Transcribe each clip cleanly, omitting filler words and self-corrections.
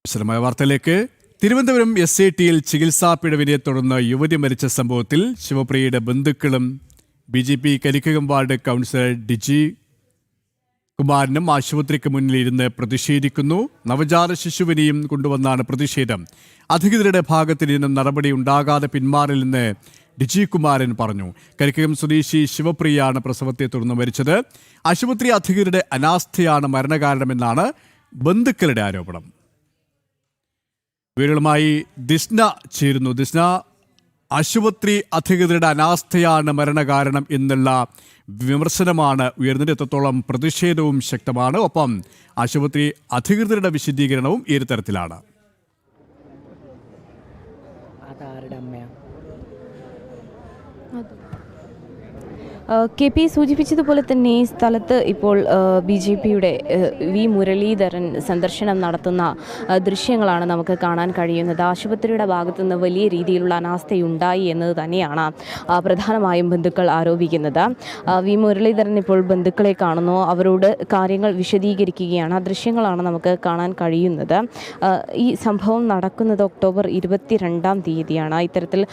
വിശദമായ വാർത്തയിലേക്ക്. തിരുവനന്തപുരം SATയിൽ ചികിത്സാ പിഴവിനെ തുടർന്ന് യുവതി മരിച്ച സംഭവത്തിൽ ശിവപ്രിയയുടെ ബന്ധുക്കളും BJP കരിക്കകം വാർഡ് കൗൺസിലർ ഡിജി കുമാരനും ആശുപത്രിക്ക് മുന്നിൽ ഇരുന്ന് പ്രതിഷേധിക്കുന്നു. നവജാത ശിശുവിനെയും കൊണ്ടുവന്നാണ് പ്രതിഷേധം. അധികൃതരുടെ ഭാഗത്ത് നിന്നും നടപടി ഉണ്ടാകാതെ പിന്മാറില്ലെന്ന് ഡിജി കുമാരൻ പറഞ്ഞു. കരിക്കകം സ്വദേശി ശിവപ്രിയയാണ് പ്രസവത്തെ തുടർന്ന് മരിച്ചത്. ആശുപത്രി അധികൃതരുടെ അനാസ്ഥയാണ് മരണകാരണമെന്നാണ് ബന്ധുക്കളുടെ ആരോപണം. വിവരങ്ങളുമായി ദിസ്ന ചേരുന്നു. ദിസ്ന, ആശുപത്രി അധികൃതരുടെ അനാസ്ഥയാണ് മരണകാരണം എന്നുള്ള വിമർശനമാണ് ഉയർന്നത്. എത്രത്തോളം പ്രതിഷേധവും ശക്തമാണ്. ഒപ്പം ആശുപത്രി അധികൃതരുടെ വിശദീകരണവും ഈ തരത്തിലാണ്. KP സൂചിപ്പിച്ചതുപോലെ തന്നെ ഈ സ്ഥലത്ത് ഇപ്പോൾ BJPയുടെ V മുരളീധരൻ സന്ദർശനം നടത്തുന്ന ദൃശ്യങ്ങളാണ് നമുക്ക് കാണാൻ കഴിയുന്നത്. ആശുപത്രിയുടെ ഭാഗത്തുനിന്ന് വലിയ രീതിയിലുള്ള അനാസ്ഥയുണ്ടായി എന്നത് തന്നെയാണ് പ്രധാനമായും ബന്ധുക്കൾ ആരോപിക്കുന്നത്. V മുരളീധരൻ ഇപ്പോൾ ബന്ധുക്കളെ കാണുന്നു, അവരോട് കാര്യങ്ങൾ വിശദീകരിക്കുകയാണ്. ആ ദൃശ്യങ്ങളാണ് നമുക്ക് കാണാൻ കഴിയുന്നത്. ഈ സംഭവം നടക്കുന്നത് ഒക്ടോബർ 22-ാം തീയതിയാണ്. ഇത്തരത്തിൽ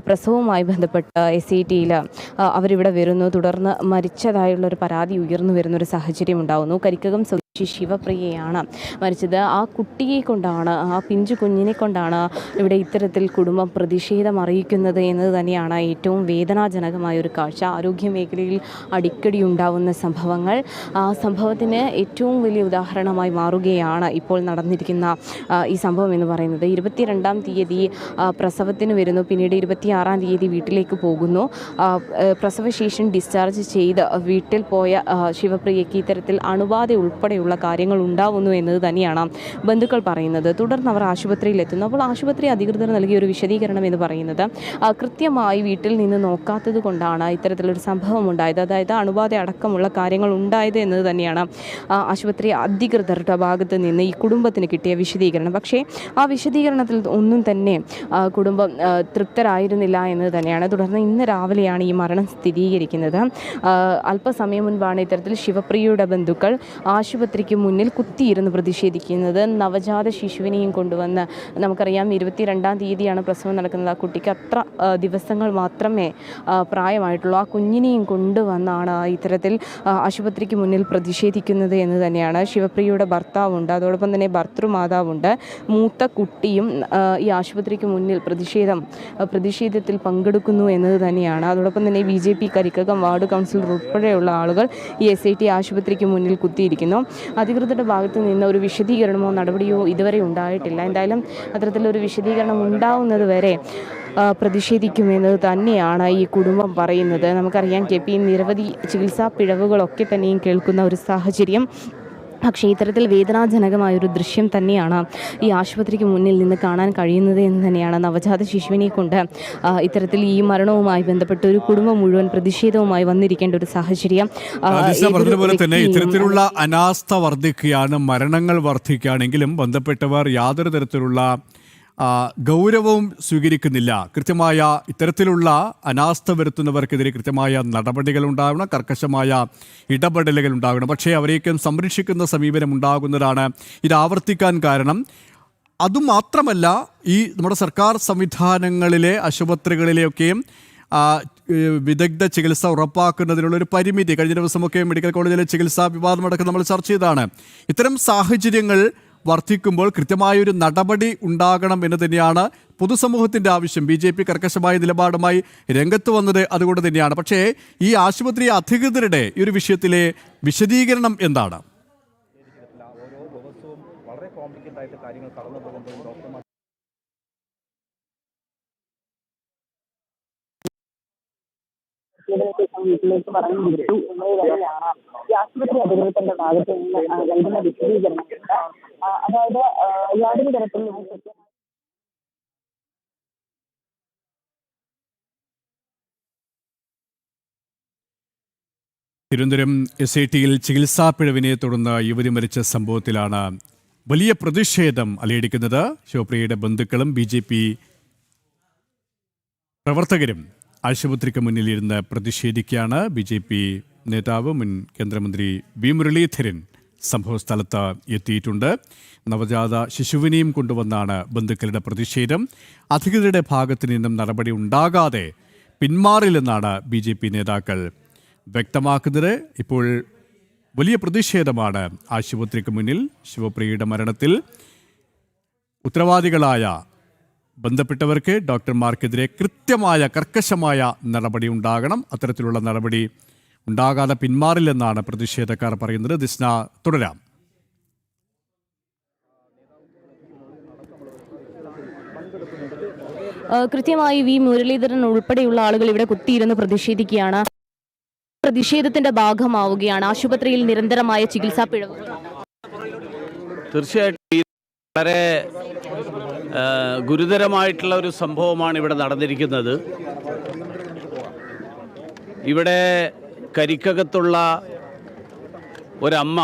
പ്രസവവുമായി ബന്ധപ്പെട്ട് SATയിൽ അവരിവിടെ വരുന്നു. തുടർന്ന് മരിച്ചതായുള്ളൊരു പരാതി ഉയർന്നു വരുന്നൊരു സാഹചര്യം ഉണ്ടാകുന്നു. കരിക്കകം ശിവപ്രിയയാണ് മരിച്ചത്. ആ കുട്ടിയെ കൊണ്ടാണ്, ആ പിഞ്ചു കുഞ്ഞിനെ കൊണ്ടാണ് ഇവിടെ ഇത്തരത്തിൽ കുടുംബം പ്രതിഷേധം അറിയിക്കുന്നത് എന്നത് തന്നെയാണ് ഏറ്റവും വേദനാജനകമായ ഒരു കാഴ്ച. ആരോഗ്യ മേഖലയിൽ അടിക്കടി ഉണ്ടാവുന്ന സംഭവങ്ങൾ, ആ സംഭവത്തിന് ഏറ്റവും വലിയ ഉദാഹരണമായി മാറുകയാണ് ഇപ്പോൾ നടന്നിരിക്കുന്ന ഈ സംഭവം എന്ന് പറയുന്നത്. 22-ാം തീയതി പ്രസവത്തിന് വരുന്നു, പിന്നീട് 26-ാം തീയതി വീട്ടിലേക്ക് പോകുന്നു. പ്രസവശേഷം ഡിസ്ചാർജ് ചെയ്ത് വീട്ടിൽ പോയ ശിവപ്രിയയ്ക്ക് ഇത്തരത്തിൽ അണുബാധ ഉൾപ്പെടെ കാര്യങ്ങൾ ഉണ്ടാവുന്നു എന്നത് തന്നെയാണ് ബന്ധുക്കൾ പറയുന്നത്. തുടർന്ന് അവർ ആശുപത്രിയിൽ എത്തുന്നു. അപ്പോൾ ആശുപത്രി അധികൃതർ നൽകിയ ഒരു വിശദീകരണം എന്ന് പറയുന്നത് കൃത്യമായി വീട്ടിൽ നിന്ന് നോക്കാത്തത് കൊണ്ടാണ് ഇത്തരത്തിലൊരു സംഭവം ഉണ്ടായത്, അതായത് അണുബാധ അടക്കമുള്ള കാര്യങ്ങൾ ഉണ്ടായത് എന്നത് തന്നെയാണ് ആശുപത്രി അധികൃതരുടെ ഭാഗത്ത് നിന്ന് ഈ കുടുംബത്തിന് കിട്ടിയ വിശദീകരണം. പക്ഷേ ആ വിശദീകരണത്തിൽ ഒന്നും തന്നെ കുടുംബം തൃപ്തരായിരുന്നില്ല എന്നത് തന്നെയാണ്. തുടർന്ന് ഇന്ന് രാവിലെയാണ് ഈ മരണം സ്ഥിരീകരിക്കുന്നത്. അല്പസമയം മുൻപാണ് ഇത്തരത്തിൽ ശിവപ്രിയയുടെ ബന്ധുക്കൾ ആശുപത്രിക്ക് മുന്നിൽ കുത്തിയിരുന്ന് പ്രതിഷേധിക്കുന്നത്. നവജാത ശിശുവിനെയും കൊണ്ടുവന്ന്, നമുക്കറിയാം 22-ാം തീയതിയാണ് പ്രസവം നടക്കുന്നത്. ആ കുട്ടിക്ക് അത്ര ദിവസങ്ങൾ മാത്രമേ പ്രായമായിട്ടുള്ളൂ. ആ കുഞ്ഞിനെയും കൊണ്ടുവന്നാണ് ഇത്തരത്തിൽ ആശുപത്രിക്ക് മുന്നിൽ പ്രതിഷേധിക്കുന്നത് എന്ന് തന്നെയാണ്. ശിവപ്രിയയുടെ ഭർത്താവുണ്ട്, അതോടൊപ്പം തന്നെ ഭർത്തൃമാതാവുണ്ട്, മൂത്ത കുട്ടിയും ഈ ആശുപത്രിക്ക് മുന്നിൽ പ്രതിഷേധത്തിൽ പങ്കെടുക്കുന്നു എന്നത് തന്നെയാണ്. അതോടൊപ്പം തന്നെ BJP കരിക്കകം വാർഡ് കൗൺസിലർ ഉൾപ്പെടെയുള്ള ആളുകൾ ഈ SAT ആശുപത്രിക്ക് മുന്നിൽ കുത്തിയിരിക്കുന്നു. അധികൃതരുടെ ഭാഗത്ത് നിന്ന് ഒരു വിശദീകരണമോ നടപടിയോ ഇതുവരെ ഉണ്ടായിട്ടില്ല. എന്തായാലും അത്തരത്തിലൊരു വിശദീകരണം ഉണ്ടാവുന്നത് വരെ പ്രതിഷേധിക്കുമെന്നത് തന്നെയാണ് ഈ കുടുംബം പറയുന്നത്. നമുക്കറിയാം KP നിരവധി ചികിത്സാ പിഴവുകളൊക്കെ തന്നെയും കേൾക്കുന്ന ഒരു സാഹചര്യം. പക്ഷേ ഇത്തരത്തിൽ വേദനാജനകമായൊരു ദൃശ്യം തന്നെയാണ് ഈ ആശുപത്രിക്ക് മുന്നിൽ നിന്ന് കാണാൻ കഴിയുന്നത് എന്ന് തന്നെയാണ്. നവജാത ശിശുവിനെ കൊണ്ട് ഇത്തരത്തിൽ ഈ മരണവുമായി ബന്ധപ്പെട്ട് ഒരു കുടുംബം മുഴുവൻ പ്രതിഷേധവുമായി വന്നിരിക്കേണ്ട ഒരു സാഹചര്യം. പറഞ്ഞതുപോലെ തന്നെ ഇത്തരത്തിലുള്ള അനാസ്ഥ വർദ്ധിക്കുകയാണ്, മരണങ്ങൾ വർദ്ധിക്കുകയാണെങ്കിലും ബന്ധപ്പെട്ടവർ യാതൊരു തരത്തിലുള്ള ഗൗരവവും സ്വീകരിക്കുന്നില്ല. കൃത്യമായ ഇത്തരത്തിലുള്ള അനാസ്ഥ വരുത്തുന്നവർക്കെതിരെ കൃത്യമായ നടപടികൾ ഉണ്ടാകണം, കർക്കശമായ ഇടപെടലുകൾ ഉണ്ടാകണം. പക്ഷേ അവരെയൊക്കെ സംരക്ഷിക്കുന്ന സമീപനം ഉണ്ടാകുന്നതാണ് ഇത് ആവർത്തിക്കാൻ കാരണം. അതുമാത്രമല്ല, ഈ നമ്മുടെ സർക്കാർ സംവിധാനങ്ങളിലെ ആശുപത്രികളിലെയൊക്കെയും വിദഗ്ധ ചികിത്സ ഉറപ്പാക്കുന്നതിനുള്ളൊരു പരിമിതി കഴിഞ്ഞ ദിവസമൊക്കെ മെഡിക്കൽ കോളേജിലെ ചികിത്സാ വിവാദമടക്കം നമ്മൾ ചർച്ച ചെയ്തതാണ്. ഇത്തരം സാഹചര്യങ്ങൾ വർദ്ധിക്കുമ്പോൾ കൃത്യമായൊരു നടപടി ഉണ്ടാകണം എന്ന് തന്നെയാണ് പൊതുസമൂഹത്തിൻ്റെ ആവശ്യം. BJP കർക്കശമായ നിലപാടുമായി രംഗത്ത് വന്നത് അതുകൊണ്ട് തന്നെയാണ്. പക്ഷേ ഈ ആശുപത്രി അധികൃതരുടെ ഈ ഒരു വിഷയത്തിലെ വിശദീകരണം എന്താണ്? വീട്ടിലേക്ക് പറഞ്ഞു കൊടുത്തു എന്നത് തന്നെയാണ് ഈ ആശുപത്രി അധികൃതരുടെ ഭാഗത്ത് നിന്ന് നൽകുന്ന വിശദീകരണം. അതായത് യാതൊരു തരത്തിലുള്ള തിരുവനന്തപുരം SATയിൽ ചികിത്സാ പിഴവിനെ തുടർന്ന് യുവതി മരിച്ച സംഭവത്തിലാണ് വലിയ പ്രതിഷേധം അലയടിക്കുന്നത്. ശിവപ്രിയയുടെ ബന്ധുക്കളും BJP പ്രവർത്തകരും ആശുപത്രിക്ക് മുന്നിലിരുന്ന് പ്രതിഷേധിക്കുകയാണ്. BJP നേതാവ് മുൻ കേന്ദ്രമന്ത്രി V മുരളീധരൻ സംഭവസ്ഥലത്ത് എത്തിയിട്ടുണ്ട്. നവജാത ശിശുവിനെയും കൊണ്ടുവന്നാണ് ബന്ധുക്കളുടെ പ്രതിഷേധം. അധികൃതരുടെ ഭാഗത്തു നിന്നും നടപടി ഉണ്ടാകാതെ പിന്മാറില്ലെന്നാണ് BJP നേതാക്കൾ വ്യക്തമാക്കുന്നത്. ഇപ്പോൾ വലിയ പ്രതിഷേധമാണ് ആശുപത്രിക്ക് മുന്നിൽ. ശിവപ്രിയയുടെ മരണത്തിൽ ഉത്തരവാദികളായ ബന്ധപ്പെട്ടവർക്ക്, ഡോക്ടർമാർക്കെതിരെ കൃത്യമായ കർക്കശമായ നടപടി ഉണ്ടാകണം. അത്തരത്തിലുള്ള നടപടി ഉണ്ടാകാതെ പിന്മാറില്ലെന്നാണ് പ്രതിഷേധക്കാർ പറയുന്നത്. ദിസ്ന, തുടരാം. കൃത്യമായി വി മുരളീധരൻ ഉൾപ്പെടെയുള്ള ആളുകൾ ഇവിടെ കുത്തിയിരുന്ന് പ്രതിഷേധിക്കുകയാണ്. പ്രതിഷേധത്തിന്റെ ഭാഗമാവുകയാണ് ആശുപത്രിയിൽ നിരന്തരമായ ചികിത്സാ പിഴവുകൾ. തീർച്ചയായിട്ടും വളരെ ഗുരുതരമായിട്ടുള്ള ഒരു സംഭവമാണ് ഇവിടെ നടന്നിരിക്കുന്നത്. ഇവിടെ കരിക്കകത്തുള്ള ഒരമ്മ